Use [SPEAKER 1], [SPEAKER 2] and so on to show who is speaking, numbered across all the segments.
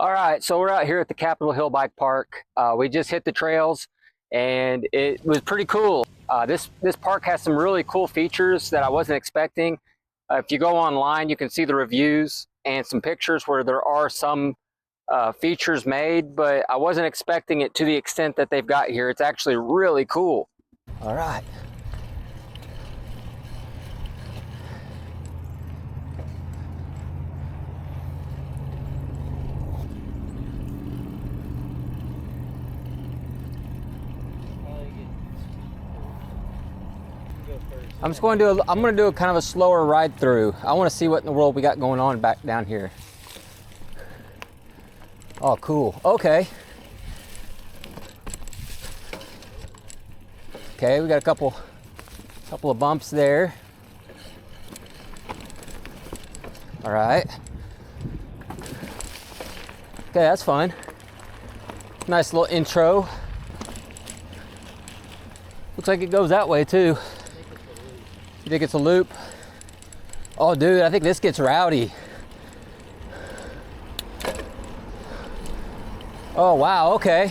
[SPEAKER 1] All right, so we're out here at the Capitol Hill Bike Park. We just hit the trails, and it was pretty cool. This park has some really cool features that I wasn't expecting. If you go online, you can see the reviews and some pictures where there are some features made, but I wasn't expecting it to the extent that they've got here. It's actually really cool. All right. I'm going to do a kind of a slower ride through. I want to see what in the world we got going on back down here. Oh, cool. Okay. Okay, we got a couple of bumps there. All right. Okay, that's fun. Nice little intro. Looks like it goes that way too. You think it's a loop? Oh, dude, I think this gets rowdy. Oh, wow, okay.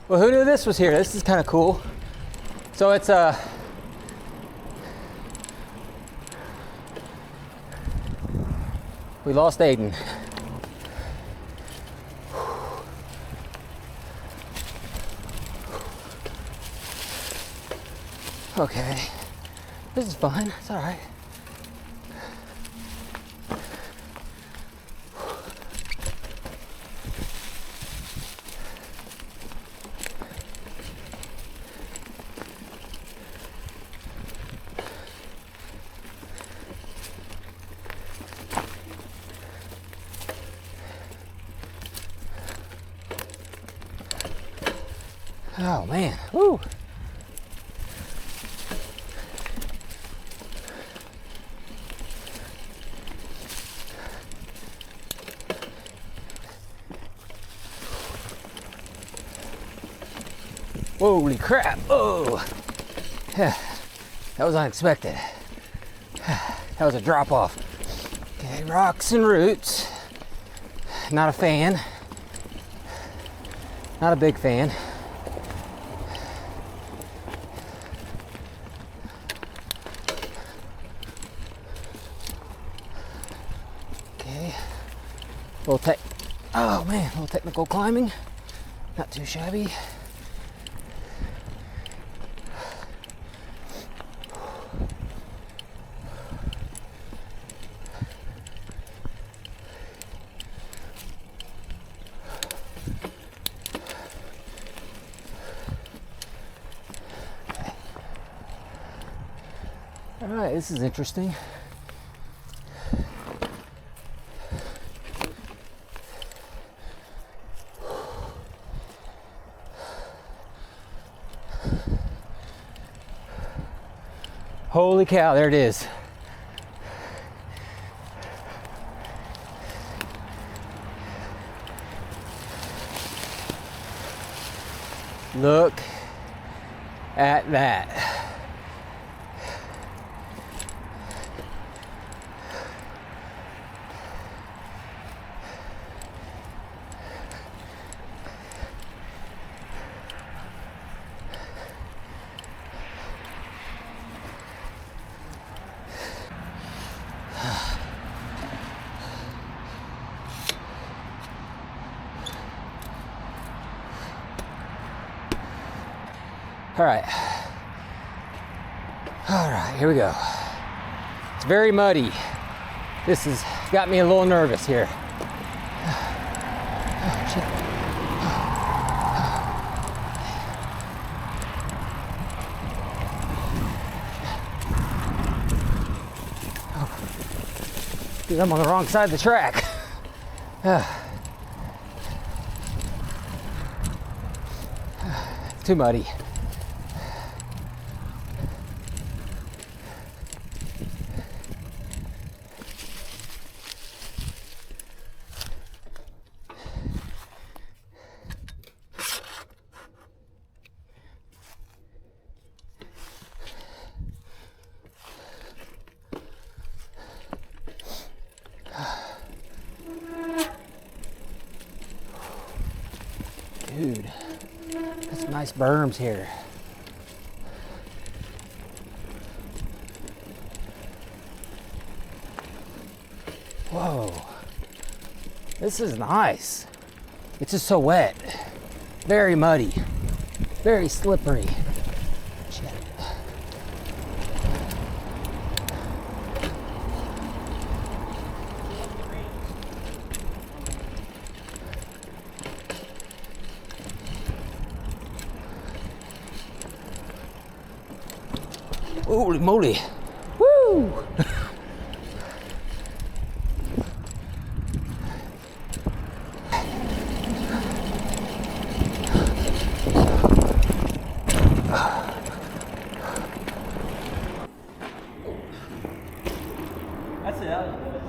[SPEAKER 1] Well, who knew this was here? This is kind of cool. So it's we lost Aiden. Okay, this is fun. It's all right. Oh man, woo. Holy crap, oh. That was unexpected. That was a drop off. Okay, rocks and roots. Not a fan. Not a big fan. Okay. Oh man, a little technical climbing. Not too shabby. All right, this is interesting. Holy cow, there it is. Look at that. All right, here we go. It's very muddy. This has got me a little nervous here. Oh, shit. Oh. Dude, I'm on the wrong side of the track. It's too muddy. nice berms here. Whoa, this is nice. It's just so wet, very muddy, very slippery. Shit. Holy moly, woo!
[SPEAKER 2] That's it, that was good.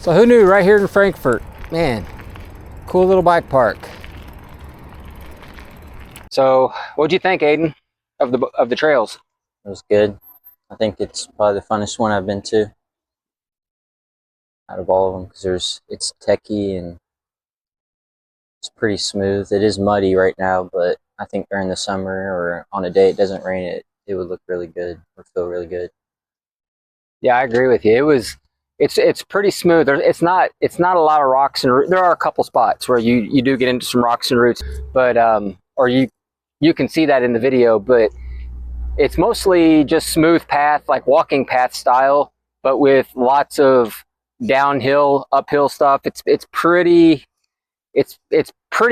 [SPEAKER 1] So who knew, right here in Frankfort, man, cool little bike park. So what'd you think, Aiden, of the trails?
[SPEAKER 2] It was good. I think it's probably the funnest one I've been to out of all of them, because it's techy and it's pretty smooth. It is muddy right now, but I think during the summer or on a day it doesn't rain, it would look really good or feel really good.
[SPEAKER 1] Yeah, I agree with you. It's pretty smooth. It's not a lot of rocks, and there are a couple spots where you do get into some rocks and roots, but or you can see that in the video, but it's mostly just smooth path, like walking path style, but with lots of downhill, uphill stuff. It's pretty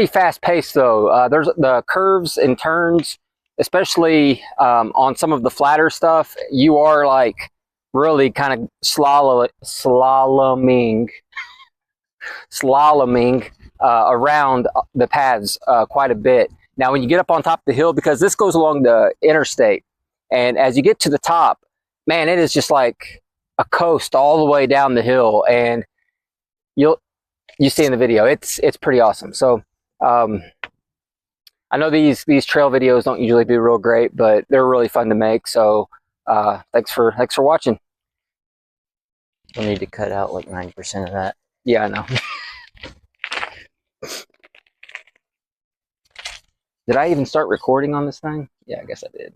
[SPEAKER 1] fast paced though. There's the curves and turns, especially on some of the flatter stuff. You are like really kind of slaloming around the paths quite a bit. Now, when you get up on top of the hill, because this goes along the interstate, and as you get to the top, man, it is just like a coast all the way down the hill, and you see in the video, it's pretty awesome. So I know these trail videos don't usually do real great, but they're really fun to make. So thanks for watching.
[SPEAKER 2] We'll need to cut out like 90% of that.
[SPEAKER 1] Yeah, I know. Did I even start recording on this thing? Yeah, I guess I did.